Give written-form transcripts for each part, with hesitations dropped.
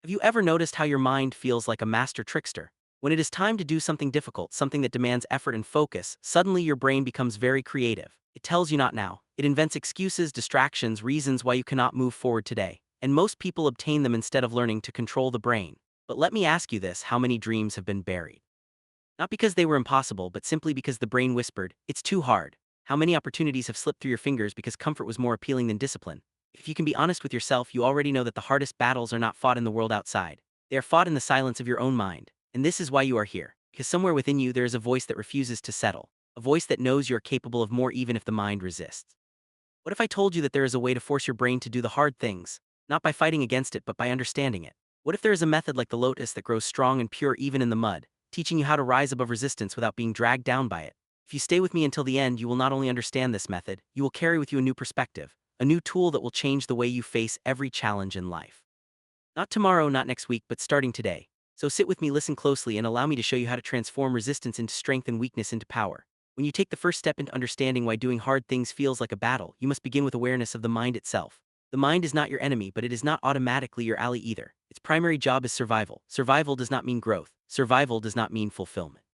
Have you ever noticed how your mind feels like a master trickster? When it is time to do something difficult, something that demands effort and focus, suddenly your brain becomes very creative. It tells you not now. It invents excuses, distractions, reasons why you cannot move forward today. And most people obtain them instead of learning to control the brain. But let me ask you this: how many dreams have been buried? Not because they were impossible, but simply because the brain whispered, "It's too hard." How many opportunities have slipped through your fingers because comfort was more appealing than discipline? If you can be honest with yourself, you already know that the hardest battles are not fought in the world outside. They are fought in the silence of your own mind. And this is why you are here. Because somewhere within you there is a voice that refuses to settle. A voice that knows you are capable of more even if the mind resists. What if I told you that there is a way to force your brain to do the hard things, not by fighting against it but by understanding it? What if there is a method like the lotus that grows strong and pure even in the mud, teaching you how to rise above resistance without being dragged down by it? If you stay with me until the end, you will not only understand this method, you will carry with you a new perspective, a new tool that will change the way you face every challenge in life. Not tomorrow, not next week, but starting today. So sit with me, listen closely, and allow me to show you how to transform resistance into strength and weakness into power. When you take the first step into understanding why doing hard things feels like a battle, you must begin with awareness of the mind itself. The mind is not your enemy, but it is not automatically your ally either. Its primary job is survival. Survival does not mean growth. Survival does not mean fulfillment.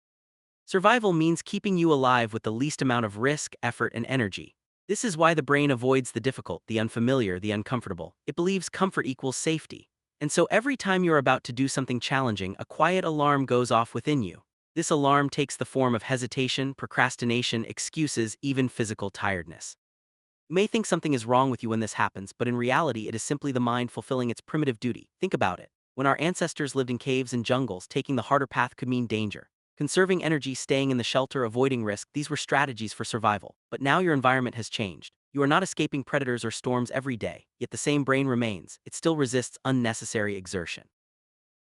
Survival means keeping you alive with the least amount of risk, effort, and energy. This is why the brain avoids the difficult, the unfamiliar, the uncomfortable. It believes comfort equals safety. And so every time you're about to do something challenging, a quiet alarm goes off within you. This alarm takes the form of hesitation, procrastination, excuses, even physical tiredness. You may think something is wrong with you when this happens, but in reality it is simply the mind fulfilling its primitive duty. Think about it. When our ancestors lived in caves and jungles, taking the harder path could mean danger. Conserving energy, staying in the shelter, avoiding risk, these were strategies for survival. But now your environment has changed. You are not escaping predators or storms every day, yet the same brain remains. It still resists unnecessary exertion.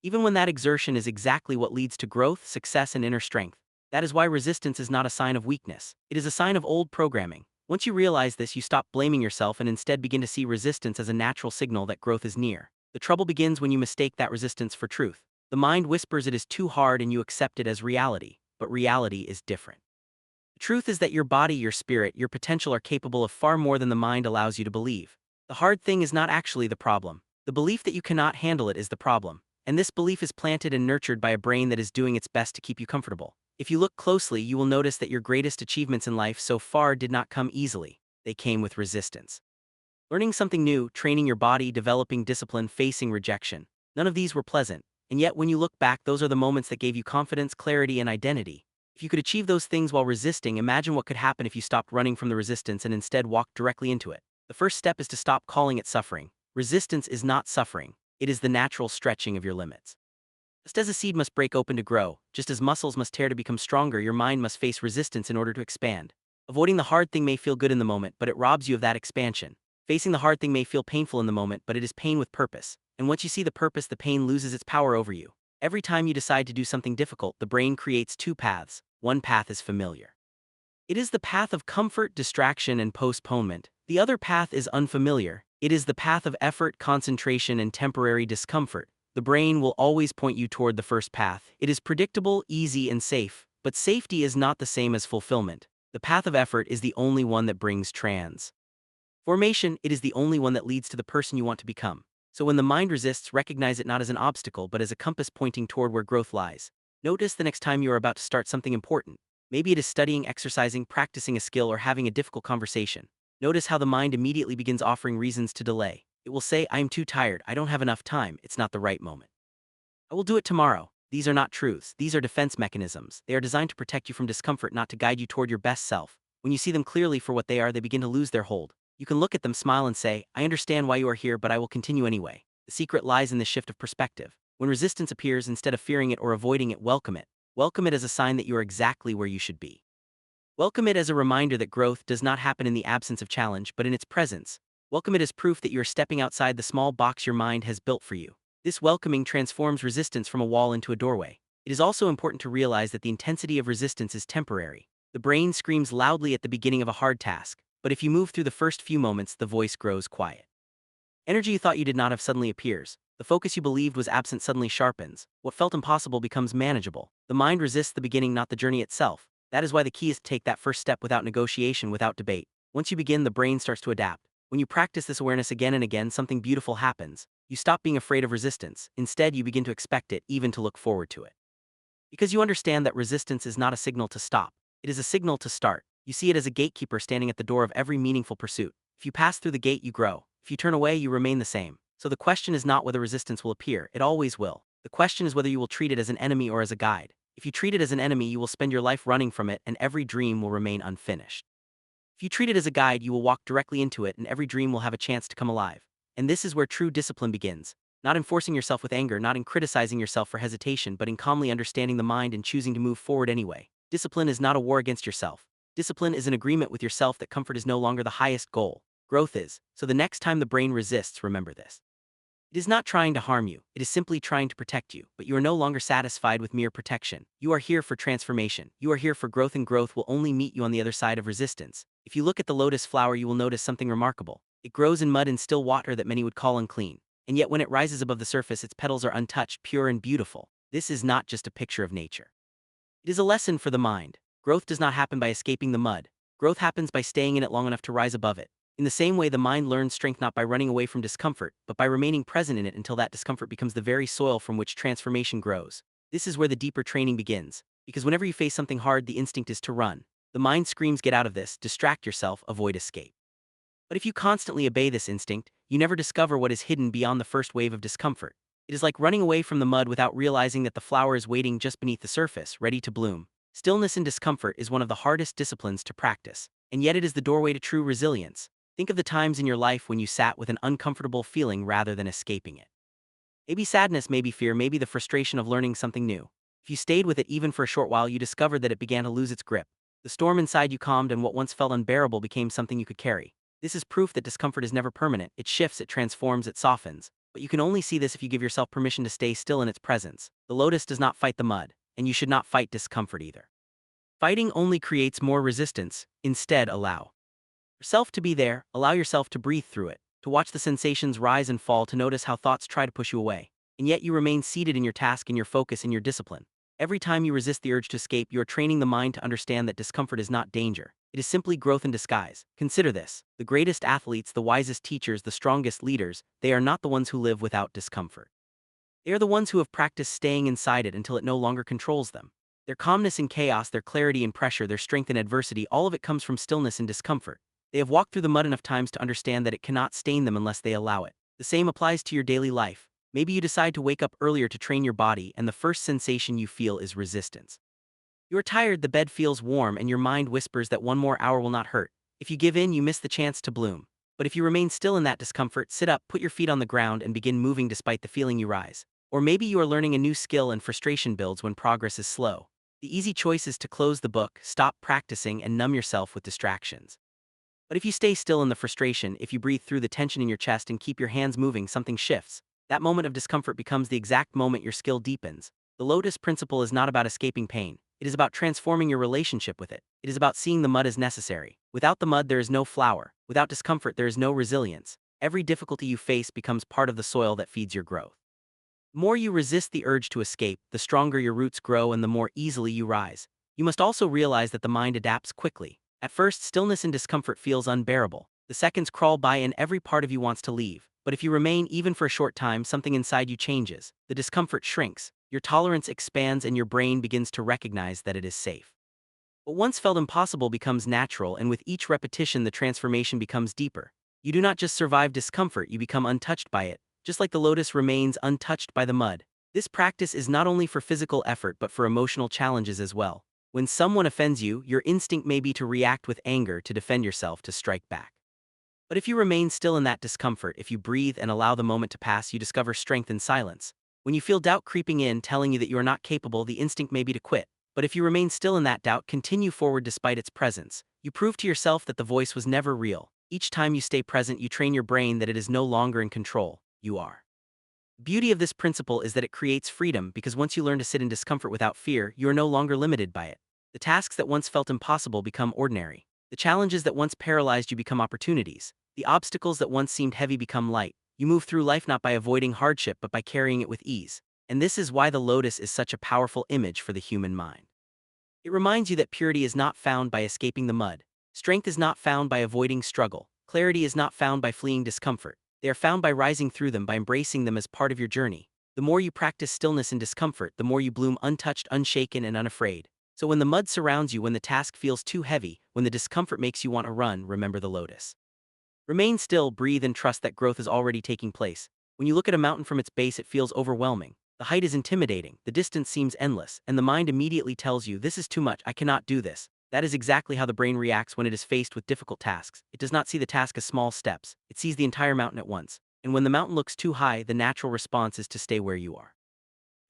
Even when that exertion is exactly what leads to growth, success, and inner strength. That is why resistance is not a sign of weakness. It is a sign of old programming. Once you realize this, you stop blaming yourself and instead begin to see resistance as a natural signal that growth is near. The trouble begins when you mistake that resistance for truth. The mind whispers it is too hard and you accept it as reality, but reality is different. The truth is that your body, your spirit, your potential are capable of far more than the mind allows you to believe. The hard thing is not actually the problem. The belief that you cannot handle it is the problem. And this belief is planted and nurtured by a brain that is doing its best to keep you comfortable. If you look closely, you will notice that your greatest achievements in life so far did not come easily. They came with resistance. Learning something new, training your body, developing discipline, facing rejection. None of these were pleasant. And yet when you look back, those are the moments that gave you confidence, clarity, and identity. If you could achieve those things while resisting, imagine what could happen if you stopped running from the resistance and instead walked directly into it. The first step is to stop calling it suffering. Resistance is not suffering. It is the natural stretching of your limits. Just as a seed must break open to grow, just as muscles must tear to become stronger, your mind must face resistance in order to expand. Avoiding the hard thing may feel good in the moment, but it robs you of that expansion. Facing the hard thing may feel painful in the moment, but it is pain with purpose. And once you see the purpose, the pain loses its power over you. Every time you decide to do something difficult, the brain creates two paths. One path is familiar. It is the path of comfort, distraction, and postponement. The other path is unfamiliar. It is the path of effort, concentration, and temporary discomfort. The brain will always point you toward the first path. It is predictable, easy, and safe. But safety is not the same as fulfillment. The path of effort is the only one that brings transformation. It is the only one that leads to the person you want to become. So when the mind resists, recognize it not as an obstacle but as a compass pointing toward where growth lies. Notice the next time you are about to start something important. Maybe it is studying, exercising, practicing a skill, or having a difficult conversation. Notice how the mind immediately begins offering reasons to delay. It will say, "I am too tired, I don't have enough time, it's not the right moment. I will do it tomorrow." These are not truths, these are defense mechanisms. They are designed to protect you from discomfort, not to guide you toward your best self. When you see them clearly for what they are, they begin to lose their hold. You can look at them, smile, and say, "I understand why you are here, but I will continue anyway." The secret lies in the shift of perspective. When resistance appears, instead of fearing it or avoiding it, welcome it. Welcome it as a sign that you are exactly where you should be. Welcome it as a reminder that growth does not happen in the absence of challenge, but in its presence. Welcome it as proof that you are stepping outside the small box your mind has built for you. This welcoming transforms resistance from a wall into a doorway. It is also important to realize that the intensity of resistance is temporary. The brain screams loudly at the beginning of a hard task, but if you move through the first few moments, the voice grows quiet. Energy you thought you did not have suddenly appears. The focus you believed was absent suddenly sharpens. What felt impossible becomes manageable. The mind resists the beginning, not the journey itself. That is why the key is to take that first step without negotiation, without debate. Once you begin, the brain starts to adapt. When you practice this awareness again and again, something beautiful happens. You stop being afraid of resistance. Instead, you begin to expect it, even to look forward to it. Because you understand that resistance is not a signal to stop. It is a signal to start. You see it as a gatekeeper standing at the door of every meaningful pursuit. If you pass through the gate, you grow. If you turn away, you remain the same. So the question is not whether resistance will appear, it always will. The question is whether you will treat it as an enemy or as a guide. If you treat it as an enemy, you will spend your life running from it, and every dream will remain unfinished. If you treat it as a guide, you will walk directly into it, and every dream will have a chance to come alive. And this is where true discipline begins. Not in forcing yourself with anger, not in criticizing yourself for hesitation, but in calmly understanding the mind and choosing to move forward anyway. Discipline is not a war against yourself. Discipline is an agreement with yourself that comfort is no longer the highest goal. Growth is. So the next time the brain resists, remember this. It is not trying to harm you, it is simply trying to protect you, but you are no longer satisfied with mere protection. You are here for transformation. You are here for growth, and growth will only meet you on the other side of resistance. If you look at the lotus flower, you will notice something remarkable. It grows in mud and still water that many would call unclean. And yet when it rises above the surface, its petals are untouched, pure and beautiful. This is not just a picture of nature. It is a lesson for the mind. Growth does not happen by escaping the mud. Growth happens by staying in it long enough to rise above it. In the same way, the mind learns strength not by running away from discomfort, but by remaining present in it until that discomfort becomes the very soil from which transformation grows. This is where the deeper training begins, because whenever you face something hard, the instinct is to run. The mind screams, "Get out of this, distract yourself, avoid escape." But if you constantly obey this instinct, you never discover what is hidden beyond the first wave of discomfort. It is like running away from the mud without realizing that the flower is waiting just beneath the surface, ready to bloom. Stillness in discomfort is one of the hardest disciplines to practice, and yet it is the doorway to true resilience. Think of the times in your life when you sat with an uncomfortable feeling rather than escaping it. Maybe sadness, maybe fear, maybe the frustration of learning something new. If you stayed with it even for a short while, you discovered that it began to lose its grip. The storm inside you calmed, and what once felt unbearable became something you could carry. This is proof that discomfort is never permanent. It shifts, it transforms, it softens. But you can only see this if you give yourself permission to stay still in its presence. The lotus does not fight the mud, and you should not fight discomfort either. Fighting only creates more resistance. Instead, allow yourself to be there, allow yourself to breathe through it, to watch the sensations rise and fall, to notice how thoughts try to push you away. And yet you remain seated in your task, in your focus, in your discipline. Every time you resist the urge to escape, you are training the mind to understand that discomfort is not danger. It is simply growth in disguise. Consider this. The greatest athletes, the wisest teachers, the strongest leaders, they are not the ones who live without discomfort. They are the ones who have practiced staying inside it until it no longer controls them. Their calmness in chaos, their clarity in pressure, their strength in adversity, all of it comes from stillness and discomfort. They have walked through the mud enough times to understand that it cannot stain them unless they allow it. The same applies to your daily life. Maybe you decide to wake up earlier to train your body, and the first sensation you feel is resistance. You are tired, the bed feels warm, and your mind whispers that one more hour will not hurt. If you give in, you miss the chance to bloom. But if you remain still in that discomfort, sit up, put your feet on the ground, and begin moving despite the feeling, you rise. Or maybe you are learning a new skill and frustration builds when progress is slow. The easy choice is to close the book, stop practicing, and numb yourself with distractions. But if you stay still in the frustration, if you breathe through the tension in your chest and keep your hands moving, something shifts. That moment of discomfort becomes the exact moment your skill deepens. The Lotus principle is not about escaping pain. It is about transforming your relationship with it. It is about seeing the mud as necessary. Without the mud, there is no flower. Without discomfort, there is no resilience. Every difficulty you face becomes part of the soil that feeds your growth. The more you resist the urge to escape, the stronger your roots grow and the more easily you rise. You must also realize that the mind adapts quickly. At first, stillness and discomfort feels unbearable. The seconds crawl by and every part of you wants to leave. But if you remain even for a short time, something inside you changes. The discomfort shrinks, your tolerance expands, and your brain begins to recognize that it is safe. What once felt impossible becomes natural, and with each repetition the transformation becomes deeper. You do not just survive discomfort, you become untouched by it, just like the lotus remains untouched by the mud. This practice is not only for physical effort but for emotional challenges as well. When someone offends you, your instinct may be to react with anger, to defend yourself, to strike back. But if you remain still in that discomfort, if you breathe and allow the moment to pass, you discover strength in silence. When you feel doubt creeping in, telling you that you are not capable, the instinct may be to quit. But if you remain still in that doubt, continue forward despite its presence. You prove to yourself that the voice was never real. Each time you stay present, you train your brain that it is no longer in control. You are. The beauty of this principle is that it creates freedom, because once you learn to sit in discomfort without fear, you are no longer limited by it. The tasks that once felt impossible become ordinary. The challenges that once paralyzed you become opportunities. The obstacles that once seemed heavy become light. You move through life not by avoiding hardship but by carrying it with ease. And this is why the lotus is such a powerful image for the human mind. It reminds you that purity is not found by escaping the mud. Strength is not found by avoiding struggle. Clarity is not found by fleeing discomfort. They are found by rising through them, by embracing them as part of your journey. The more you practice stillness and discomfort, the more you bloom untouched, unshaken, and unafraid. So when the mud surrounds you, when the task feels too heavy, when the discomfort makes you want to run, remember the lotus. Remain still, breathe, and trust that growth is already taking place. When you look at a mountain from its base, it feels overwhelming. The height is intimidating, the distance seems endless, and the mind immediately tells you, this is too much, I cannot do this. That is exactly how the brain reacts when it is faced with difficult tasks. It does not see the task as small steps, it sees the entire mountain at once. And when the mountain looks too high, the natural response is to stay where you are.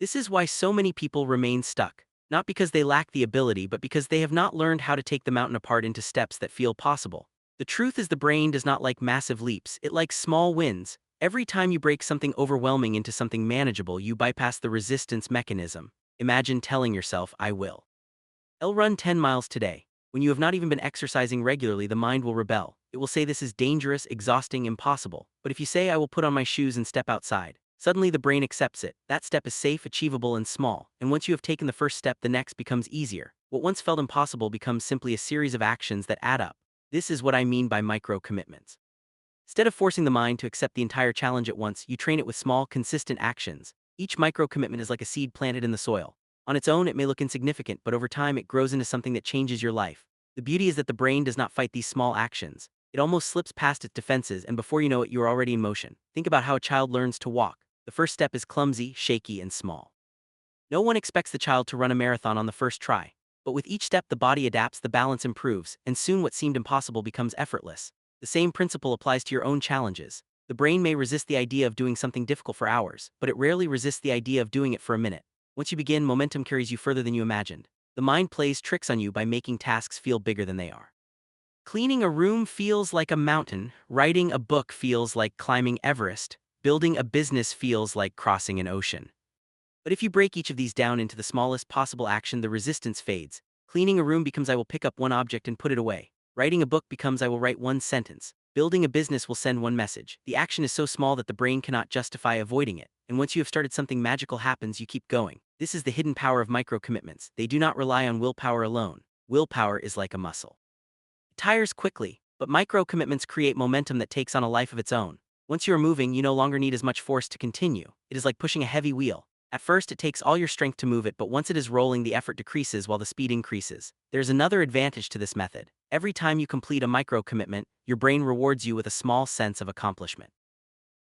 This is why so many people remain stuck. Not because they lack the ability, but because they have not learned how to take the mountain apart into steps that feel possible. The truth is, the brain does not like massive leaps, it likes small wins. Every time you break something overwhelming into something manageable, you bypass the resistance mechanism. Imagine telling yourself, I will. I'll run 10 miles today. When you have not even been exercising regularly, the mind will rebel. It will say this is dangerous, exhausting, impossible. But if you say, I will put on my shoes and step outside, suddenly the brain accepts it. That step is safe, achievable, and small. And once you have taken the first step, the next becomes easier. What once felt impossible becomes simply a series of actions that add up. This is what I mean by micro-commitments. Instead of forcing the mind to accept the entire challenge at once, you train it with small, consistent actions. Each micro-commitment is like a seed planted in the soil. On its own, it may look insignificant, but over time, it grows into something that changes your life. The beauty is that the brain does not fight these small actions. It almost slips past its defenses, and before you know it, you are already in motion. Think about how a child learns to walk. The first step is clumsy, shaky, and small. No one expects the child to run a marathon on the first try. But with each step, the body adapts, the balance improves, and soon what seemed impossible becomes effortless. The same principle applies to your own challenges. The brain may resist the idea of doing something difficult for hours, but it rarely resists the idea of doing it for a minute. Once you begin, momentum carries you further than you imagined. The mind plays tricks on you by making tasks feel bigger than they are. Cleaning a room feels like a mountain, writing a book feels like climbing Everest, building a business feels like crossing an ocean. But if you break each of these down into the smallest possible action, the resistance fades. Cleaning a room becomes I will pick up one object and put it away. Writing a book becomes I will write one sentence. Building a business will send one message. The action is so small that the brain cannot justify avoiding it. And once you have started, something magical happens, you keep going. This is the hidden power of micro-commitments. They do not rely on willpower alone. Willpower is like a muscle. It tires quickly, but micro-commitments create momentum that takes on a life of its own. Once you are moving, you no longer need as much force to continue. It is like pushing a heavy wheel. At first, it takes all your strength to move it, but once it is rolling, the effort decreases while the speed increases. There's another advantage to this method. Every time you complete a micro-commitment, your brain rewards you with a small sense of accomplishment.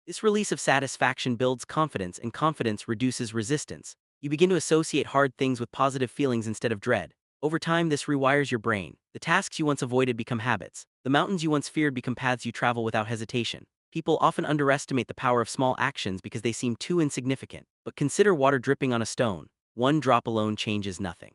This release of satisfaction builds confidence, and confidence reduces resistance. You begin to associate hard things with positive feelings instead of dread. Over time, this rewires your brain. The tasks you once avoided become habits. The mountains you once feared become paths you travel without hesitation. People often underestimate the power of small actions because they seem too insignificant. But consider water dripping on a stone. One drop alone changes nothing.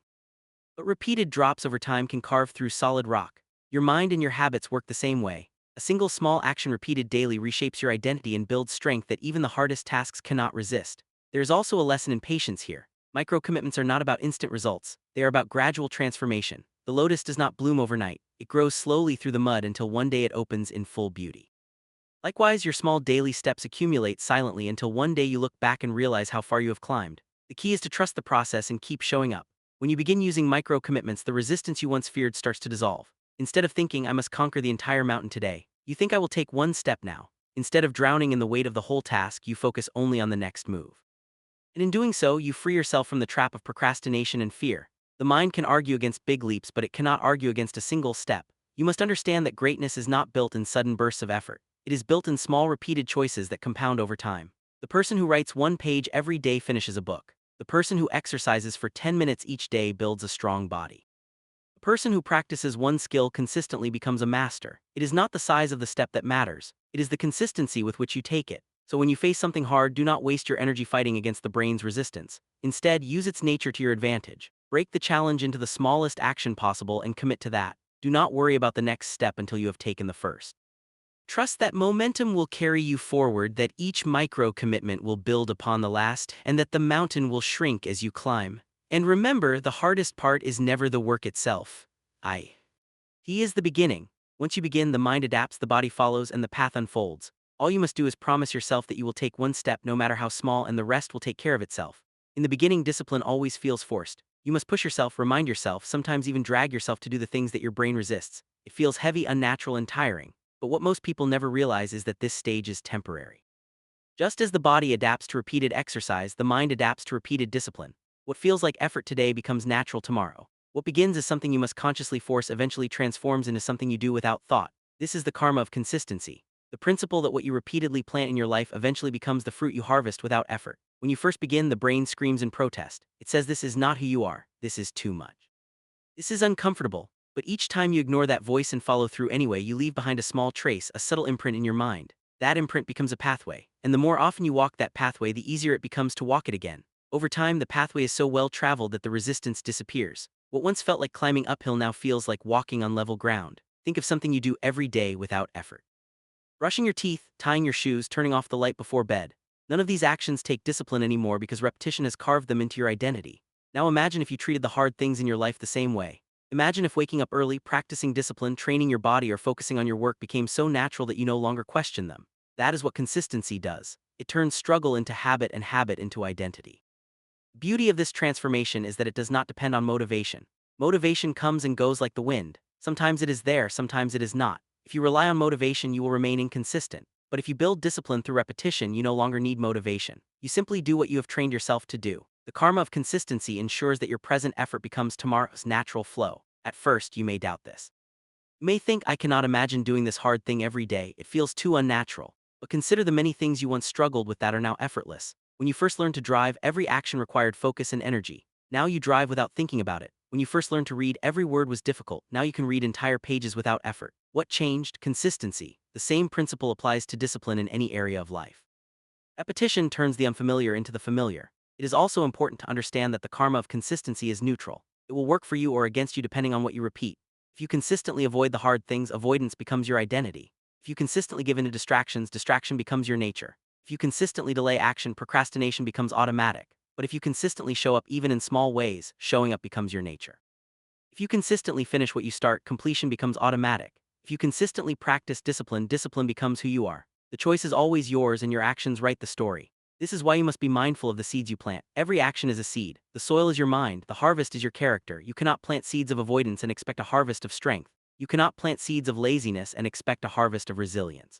But repeated drops over time can carve through solid rock. Your mind and your habits work the same way. A single small action repeated daily reshapes your identity and builds strength that even the hardest tasks cannot resist. There is also a lesson in patience here. Micro-commitments are not about instant results. They are about gradual transformation. The lotus does not bloom overnight. It grows slowly through the mud until one day it opens in full beauty. Likewise, your small daily steps accumulate silently until one day you look back and realize how far you have climbed. The key is to trust the process and keep showing up. When you begin using micro-commitments, the resistance you once feared starts to dissolve. Instead of thinking, I must conquer the entire mountain today, you think I will take one step now. Instead of drowning in the weight of the whole task, you focus only on the next move. And in doing so, you free yourself from the trap of procrastination and fear. The mind can argue against big leaps, but it cannot argue against a single step. You must understand that greatness is not built in sudden bursts of effort. It is built in small, repeated choices that compound over time. The person who writes one page every day finishes a book. The person who exercises for 10 minutes each day builds a strong body. The person who practices one skill consistently becomes a master. It is not the size of the step that matters. It is the consistency with which you take it. So when you face something hard, do not waste your energy fighting against the brain's resistance. Instead, use its nature to your advantage. Break the challenge into the smallest action possible and commit to that. Do not worry about the next step until you have taken the first. Trust that momentum will carry you forward, that each micro-commitment will build upon the last, and that the mountain will shrink as you climb. And remember, the hardest part is never the work itself. He is the beginning. Once you begin, the mind adapts, the body follows, and the path unfolds. All you must do is promise yourself that you will take one step, no matter how small, and the rest will take care of itself. In the beginning, discipline always feels forced. You must push yourself, remind yourself, sometimes even drag yourself to do the things that your brain resists. It feels heavy, unnatural, and tiring. But what most people never realize is that this stage is temporary. Just as the body adapts to repeated exercise, the mind adapts to repeated discipline. What feels like effort today becomes natural tomorrow. What begins as something you must consciously force eventually transforms into something you do without thought. This is the karma of consistency. The principle that what you repeatedly plant in your life eventually becomes the fruit you harvest without effort. When you first begin, the brain screams in protest. It says this is not who you are, this is too much. This is uncomfortable, but each time you ignore that voice and follow through anyway, you leave behind a small trace, a subtle imprint in your mind. That imprint becomes a pathway, and the more often you walk that pathway, the easier it becomes to walk it again. Over time, the pathway is so well traveled that the resistance disappears. What once felt like climbing uphill now feels like walking on level ground. Think of something you do every day without effort. Brushing your teeth, tying your shoes, turning off the light before bed. None of these actions take discipline anymore because repetition has carved them into your identity. Now imagine if you treated the hard things in your life the same way. Imagine if waking up early, practicing discipline, training your body, or focusing on your work became so natural that you no longer question them. That is what consistency does. It turns struggle into habit and habit into identity. The beauty of this transformation is that it does not depend on motivation. Motivation comes and goes like the wind. Sometimes it is there, sometimes it is not. If you rely on motivation, you will remain inconsistent. But if you build discipline through repetition, you no longer need motivation. You simply do what you have trained yourself to do. The karma of consistency ensures that your present effort becomes tomorrow's natural flow. At first, you may doubt this. You may think, I cannot imagine doing this hard thing every day, it feels too unnatural. But consider the many things you once struggled with that are now effortless. When you first learned to drive, every action required focus and energy. Now you drive without thinking about it. When you first learned to read, every word was difficult. Now you can read entire pages without effort. What changed? Consistency. The same principle applies to discipline in any area of life. Repetition turns the unfamiliar into the familiar. It is also important to understand that the karma of consistency is neutral. It will work for you or against you depending on what you repeat. If you consistently avoid the hard things, avoidance becomes your identity. If you consistently give in to distractions, distraction becomes your nature. If you consistently delay action, procrastination becomes automatic. But if you consistently show up even in small ways, showing up becomes your nature. If you consistently finish what you start, completion becomes automatic. If you consistently practice discipline, discipline becomes who you are. The choice is always yours and your actions write the story. This is why you must be mindful of the seeds you plant. Every action is a seed. The soil is your mind, the harvest is your character. You cannot plant seeds of avoidance and expect a harvest of strength. You cannot plant seeds of laziness and expect a harvest of resilience.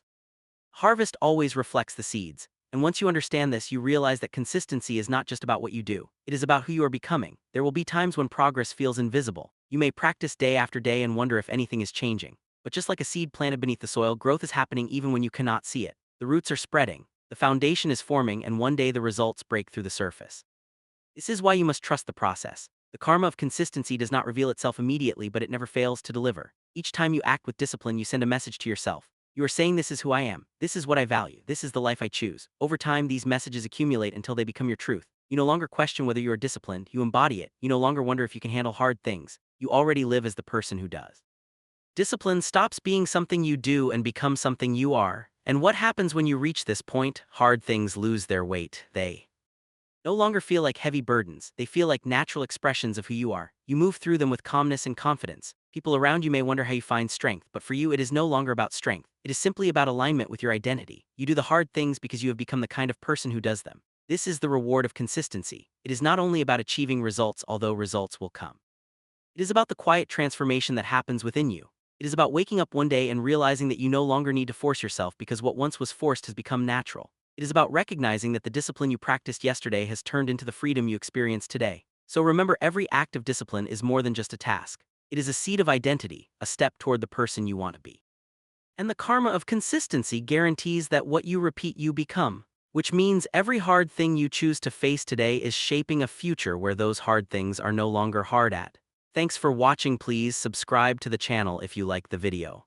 Harvest always reflects the seeds. And once you understand this, you realize that consistency is not just about what you do. It is about who you are becoming. There will be times when progress feels invisible. You may practice day after day and wonder if anything is changing. But just like a seed planted beneath the soil, growth is happening even when you cannot see it. The roots are spreading, the foundation is forming, and one day the results break through the surface. This is why you must trust the process. The karma of consistency does not reveal itself immediately, but it never fails to deliver. Each time you act with discipline, you send a message to yourself. You are saying, this is who I am, this is what I value, this is the life I choose. Over time, these messages accumulate until they become your truth. You no longer question whether you are disciplined, you embody it. You no longer wonder if you can handle hard things. You already live as the person who does. Discipline stops being something you do and becomes something you are. And what happens when you reach this point? Hard things lose their weight. They no longer feel like heavy burdens. They feel like natural expressions of who you are. You move through them with calmness and confidence. People around you may wonder how you find strength, but for you it is no longer about strength. It is simply about alignment with your identity. You do the hard things because you have become the kind of person who does them. This is the reward of consistency. It is not only about achieving results, although results will come. It is about the quiet transformation that happens within you. It is about waking up one day and realizing that you no longer need to force yourself because what once was forced has become natural. It is about recognizing that the discipline you practiced yesterday has turned into the freedom you experience today. So remember, every act of discipline is more than just a task. It is a seed of identity, a step toward the person you want to be. And the karma of consistency guarantees that what you repeat you become, which means every hard thing you choose to face today is shaping a future where those hard things are no longer hard at. Thanks for watching. Please subscribe to the channel if you like the video.